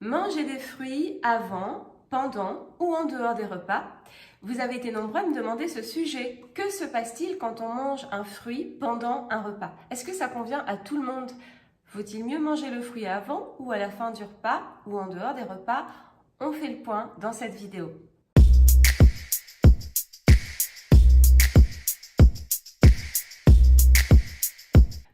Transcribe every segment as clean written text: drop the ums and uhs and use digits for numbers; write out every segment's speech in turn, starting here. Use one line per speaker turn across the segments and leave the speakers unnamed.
Manger des fruits avant, pendant ou en dehors des repas. Vous avez été nombreux à me demander ce sujet. Que se passe-t-il quand on mange un fruit pendant un repas? Est-ce que ça convient à tout le monde? Faut-il mieux manger le fruit avant ou à la fin du repas ou en dehors des repas? On fait le point dans cette vidéo.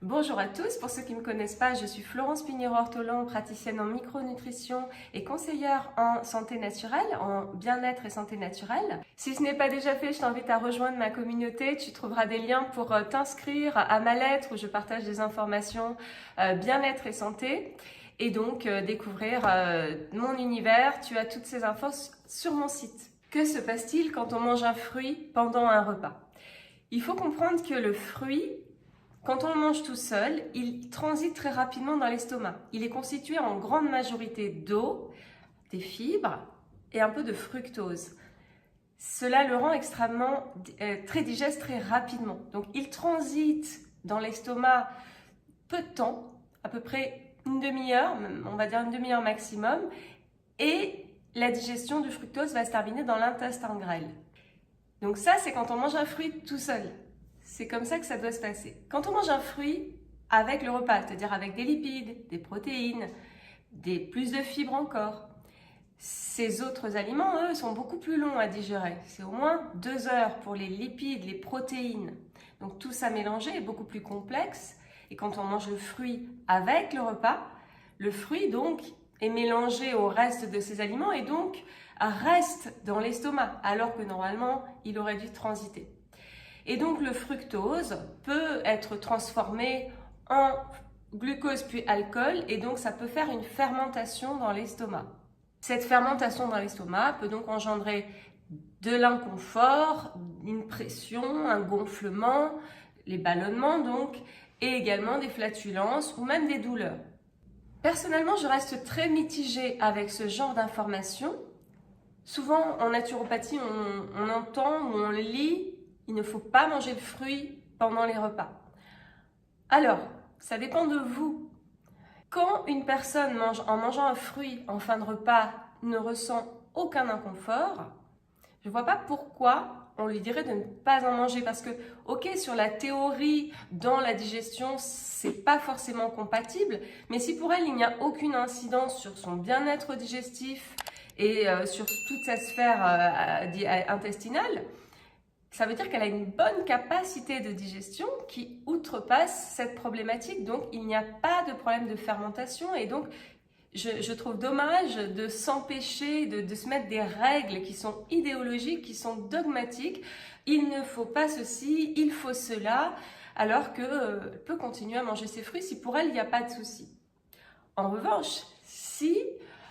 Bonjour à tous, pour ceux qui ne me connaissent pas, je suis Florence Pignero-Ortolan, praticienne en micronutrition et conseillère en santé naturelle, en bien-être et santé naturelle. Si ce n'est pas déjà fait, je t'invite à rejoindre ma communauté. Tu trouveras des liens pour t'inscrire à ma lettre où je partage des informations bien-être et santé. Et donc découvrir mon univers. Tu as toutes ces infos sur mon site. Que se passe-t-il quand on mange un fruit pendant un repas? Il faut comprendre que le fruit, quand on le mange tout seul, il transite très rapidement dans l'estomac. Il est constitué en grande majorité d'eau, des fibres et un peu de fructose. Cela le rend extrêmement très digeste très rapidement. Donc il transite dans l'estomac peu de temps, à peu près une demi-heure, on va dire une demi-heure maximum, et la digestion du fructose va se terminer dans l'intestin grêle. Donc ça, c'est quand on mange un fruit tout seul. C'est comme ça que ça doit se passer. Quand on mange un fruit avec le repas, c'est-à-dire avec des lipides, des protéines, plus de fibres encore, ces autres aliments, eux, sont beaucoup plus longs à digérer. C'est au moins 2 heures pour les lipides, les protéines. Donc tout ça mélangé est beaucoup plus complexe. Et quand on mange le fruit avec le repas, le fruit donc est mélangé au reste de ces aliments et donc reste dans l'estomac, alors que normalement, il aurait dû transiter. Et donc le fructose peut être transformé en glucose puis alcool et donc ça peut faire une fermentation dans l'estomac. Cette fermentation dans l'estomac peut donc engendrer de l'inconfort, une pression, un gonflement, les ballonnements donc, et également des flatulences ou même des douleurs. Personnellement, je reste très mitigée avec ce genre d'informations. Souvent en naturopathie, on entend ou on lit: il ne faut pas manger de fruits pendant les repas. Alors, ça dépend de vous. Quand une personne en mangeant un fruit en fin de repas ne ressent aucun inconfort, je ne vois pas pourquoi on lui dirait de ne pas en manger. Parce que, ok, sur la théorie, dans la digestion, c'est pas forcément compatible, mais si pour elle, il n'y a aucune incidence sur son bien-être digestif et sur toute sa sphère intestinale, ça veut dire qu'elle a une bonne capacité de digestion qui outrepasse cette problématique. Donc, il n'y a pas de problème de fermentation. Et donc, je trouve dommage de s'empêcher de se mettre des règles qui sont idéologiques, qui sont dogmatiques. Il ne faut pas ceci, il faut cela, alors qu'elle peut continuer à manger ses fruits si pour elle, il n'y a pas de souci. En revanche, si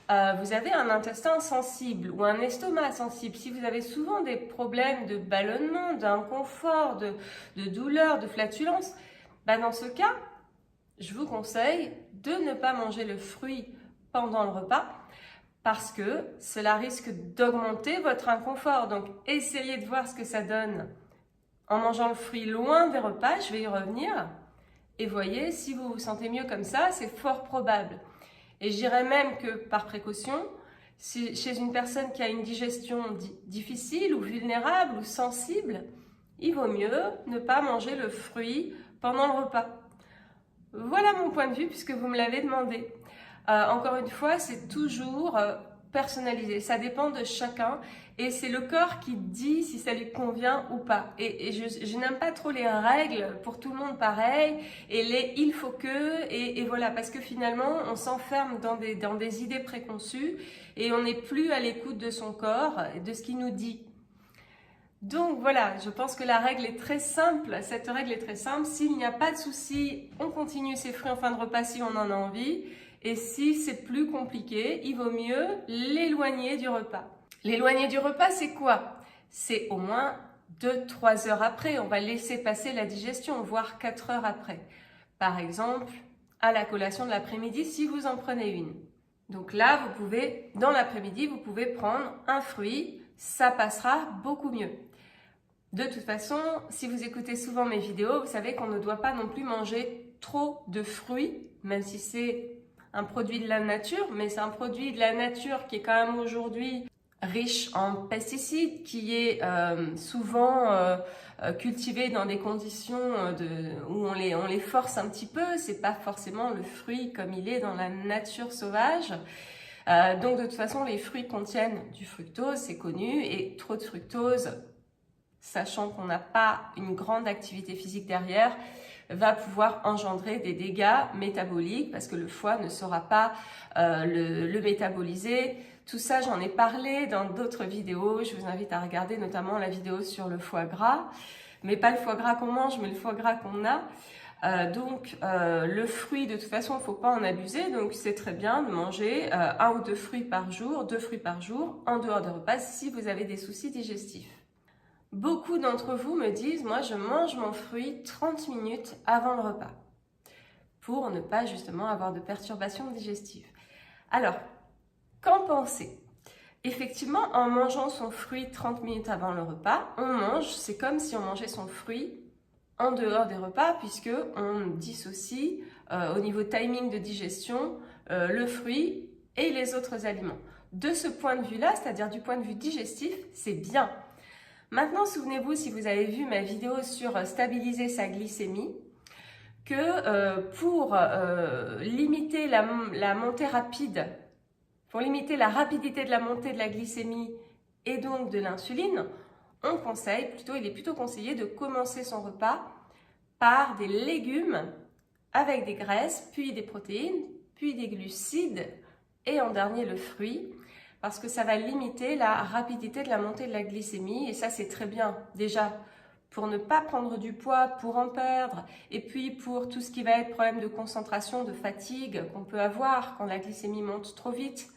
vous avez un intestin sensible ou un estomac sensible, si vous avez souvent des problèmes de ballonnement, d'inconfort, de douleur, de flatulence, dans ce cas, je vous conseille de ne pas manger le fruit pendant le repas parce que cela risque d'augmenter votre inconfort. Donc, essayez de voir ce que ça donne en mangeant le fruit loin des repas, je vais y revenir, et voyez, si vous vous sentez mieux comme ça, c'est fort probable. Et je dirais même que par précaution, chez une personne qui a une digestion difficile ou vulnérable ou sensible, il vaut mieux ne pas manger le fruit pendant le repas. Voilà mon point de vue puisque vous me l'avez demandé. Encore une fois, c'est toujours personnalisé, ça dépend de chacun et c'est le corps qui dit si ça lui convient ou pas. Et je n'aime pas trop les règles pour tout le monde pareil et les il faut que et voilà, parce que finalement on s'enferme dans des idées préconçues et on n'est plus à l'écoute de son corps et de ce qu'il nous dit. Donc voilà, je pense que la règle est très simple, cette règle est très simple. S'il n'y a pas de souci, on continue ses fruits en fin de repas si on en a envie. Et si c'est plus compliqué, il vaut mieux l'éloigner du repas. L'éloigner du repas, c'est quoi? C'est au moins 2-3 heures après. On va laisser passer la digestion, voire 4 heures après. Par exemple, à la collation de l'après-midi, si vous en prenez une. Donc là, dans l'après-midi, vous pouvez prendre un fruit, ça passera beaucoup mieux. De toute façon, si vous écoutez souvent mes vidéos, vous savez qu'on ne doit pas non plus manger trop de fruits, même si c'est un produit de la nature, mais c'est un produit de la nature qui est quand même aujourd'hui riche en pesticides, qui est souvent cultivé dans des conditions où on les force un petit peu. C'est pas forcément le fruit comme il est dans la nature sauvage. Donc de toute façon, les fruits contiennent du fructose, c'est connu, et trop de fructose, sachant qu'on n'a pas une grande activité physique derrière, va pouvoir engendrer des dégâts métaboliques parce que le foie ne saura pas le métaboliser. Tout ça, j'en ai parlé dans d'autres vidéos. Je vous invite à regarder notamment la vidéo sur le foie gras, mais pas le foie gras qu'on mange, mais le foie gras qu'on a. Le fruit, de toute façon, il ne faut pas en abuser, donc c'est très bien de manger 1 ou 2 fruits par jour, 2 fruits par jour, en dehors des repas, si vous avez des soucis digestifs. Beaucoup d'entre vous me disent, moi je mange mon fruit 30 minutes avant le repas, pour ne pas justement avoir de perturbations digestives. Alors, qu'en pensez ? Effectivement, en mangeant son fruit 30 minutes avant le repas, c'est comme si on mangeait son fruit en dehors des repas, puisque on dissocie au niveau timing de digestion le fruit et les autres aliments. De ce point de vue-là, c'est-à-dire du point de vue digestif, c'est bien. Maintenant, souvenez-vous, si vous avez vu ma vidéo sur stabiliser sa glycémie, que pour limiter la montée rapide, pour limiter la rapidité de la montée de la glycémie et donc de l'insuline, il est plutôt conseillé de commencer son repas par des légumes avec des graisses, puis des protéines, puis des glucides et en dernier le fruit, parce que ça va limiter la rapidité de la montée de la glycémie et ça c'est très bien déjà pour ne pas prendre du poids, pour en perdre et puis pour tout ce qui va être problème de concentration, de fatigue qu'on peut avoir quand la glycémie monte trop vite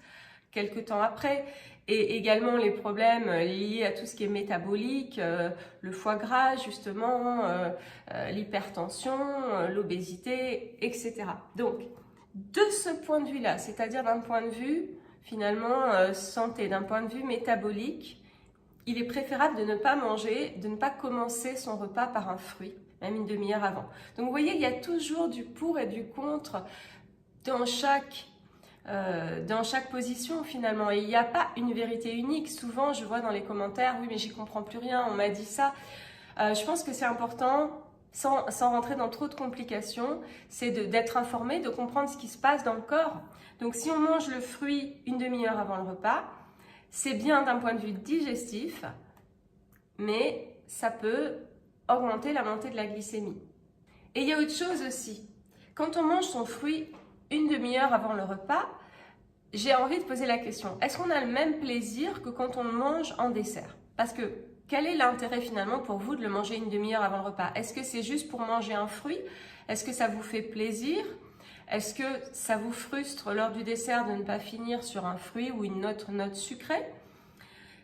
quelques temps après, et également les problèmes liés à tout ce qui est métabolique, le foie gras justement, l'hypertension, l'obésité, etc. Donc, de ce point de vue-là, c'est-à-dire d'un point de vue finalement santé, d'un point de vue métabolique, il est préférable de ne pas manger, de ne pas commencer son repas par un fruit, même une demi-heure avant. Donc vous voyez, il y a toujours du pour et du contre dans chaque position finalement, et il n'y a pas une vérité unique. Souvent je vois dans les commentaires, oui mais j'y comprends plus rien, on m'a dit ça. Je pense que c'est important, sans rentrer dans trop de complications, c'est d'être informé, de comprendre ce qui se passe dans le corps. Donc si on mange le fruit une demi-heure avant le repas, c'est bien d'un point de vue digestif, mais ça peut augmenter la montée de la glycémie. Et il y a autre chose aussi, quand on mange son fruit une demi-heure avant le repas, j'ai envie de poser la question, est-ce qu'on a le même plaisir que quand on le mange en dessert? Parce que quel est l'intérêt finalement pour vous de le manger une demi-heure avant le repas? Est-ce que c'est juste pour manger un fruit? Est-ce que ça vous fait plaisir? Est-ce que ça vous frustre lors du dessert de ne pas finir sur un fruit ou une autre note sucrée?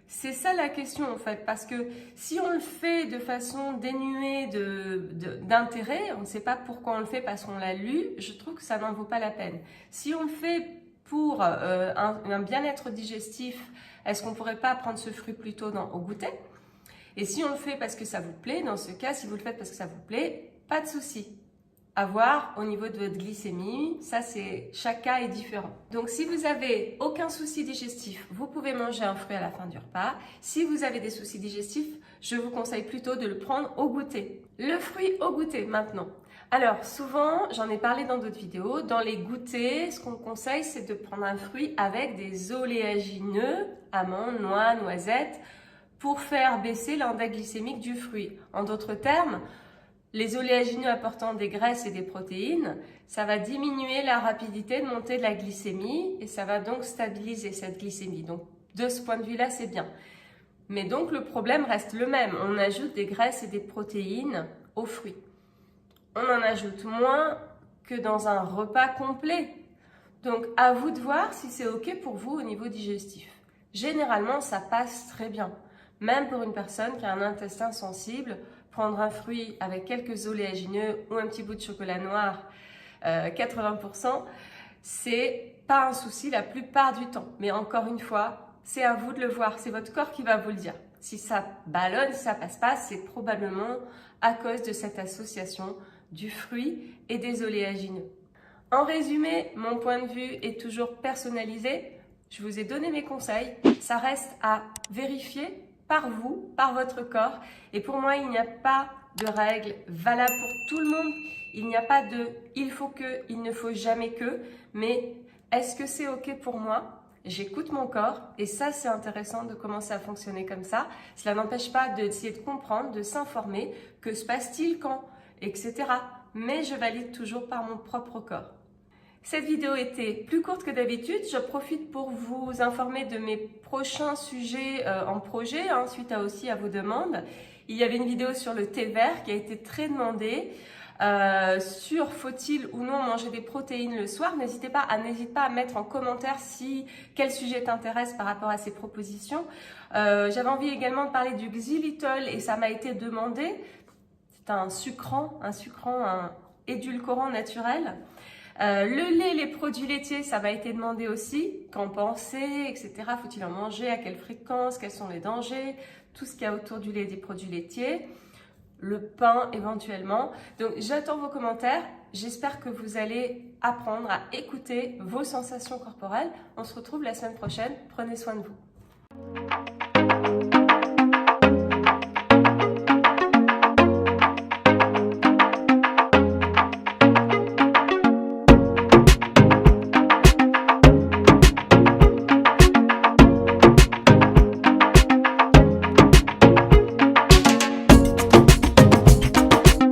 C'est ça la question en fait, parce que si on le fait de façon dénuée d'intérêt, on ne sait pas pourquoi on le fait parce qu'on l'a lu, je trouve que ça n'en vaut pas la peine. Si on le fait pour un bien-être digestif, est-ce qu'on ne pourrait pas prendre ce fruit plutôt au goûter? Et si on le fait parce que ça vous plaît, dans ce cas, si vous le faites parce que ça vous plaît, pas de souci. À voir au niveau de votre glycémie, ça c'est, chaque cas est différent. Donc si vous avez aucun souci digestif, vous pouvez manger un fruit à la fin du repas. Si vous avez des soucis digestifs, je vous conseille plutôt de le prendre au goûter. Le fruit au goûter maintenant. Alors souvent, j'en ai parlé dans d'autres vidéos, dans les goûters, ce qu'on conseille c'est de prendre un fruit avec des oléagineux, amandes, noix, noisettes, pour faire baisser l'index glycémique du fruit. En d'autres termes, les oléagineux apportant des graisses et des protéines, ça va diminuer la rapidité de montée de la glycémie et ça va donc stabiliser cette glycémie. Donc de ce point de vue-là, c'est bien. Mais donc le problème reste le même. On ajoute des graisses et des protéines aux fruits. On en ajoute moins que dans un repas complet. Donc à vous de voir si c'est OK pour vous au niveau digestif. Généralement, ça passe très bien. Même pour une personne qui a un intestin sensible, prendre un fruit avec quelques oléagineux ou un petit bout de chocolat noir, 80%, c'est pas un souci la plupart du temps. Mais encore une fois, c'est à vous de le voir, c'est votre corps qui va vous le dire. Si ça ballonne, si ça passe pas, c'est probablement à cause de cette association du fruit et des oléagineux. En résumé, mon point de vue est toujours personnalisé. Je vous ai donné mes conseils. Ça reste à vérifier par vous, par votre corps. Et pour moi, il n'y a pas de règle valable pour tout le monde. Il n'y a pas de « il faut que », il ne faut jamais que. Mais est-ce que c'est OK pour moi ? J'écoute mon corps et ça, c'est intéressant de commencer à fonctionner comme ça. Cela n'empêche pas d'essayer de comprendre, de s'informer. Que se passe-t-il quand ? Etc. Mais je valide toujours par mon propre corps. Cette vidéo était plus courte que d'habitude. Je profite pour vous informer de mes prochains sujets en projet, suite aussi à vos demandes. Il y avait une vidéo sur le thé vert qui a été très demandée. Sur faut-il ou non manger des protéines le soir. N'hésite pas à mettre en commentaire quel sujet t'intéresse par rapport à ces propositions. J'avais envie également de parler du xylitol et ça m'a été demandé. C'est un sucrant, un édulcorant naturel. Le lait, les produits laitiers, ça m'a été demandé aussi. Qu'en penser, etc. Faut-il en manger? À quelle fréquence? Quels sont les dangers? Tout ce qu'il y a autour du lait et des produits laitiers. Le pain éventuellement. Donc j'attends vos commentaires. J'espère que vous allez apprendre à écouter vos sensations corporelles. On se retrouve la semaine prochaine. Prenez soin de vous.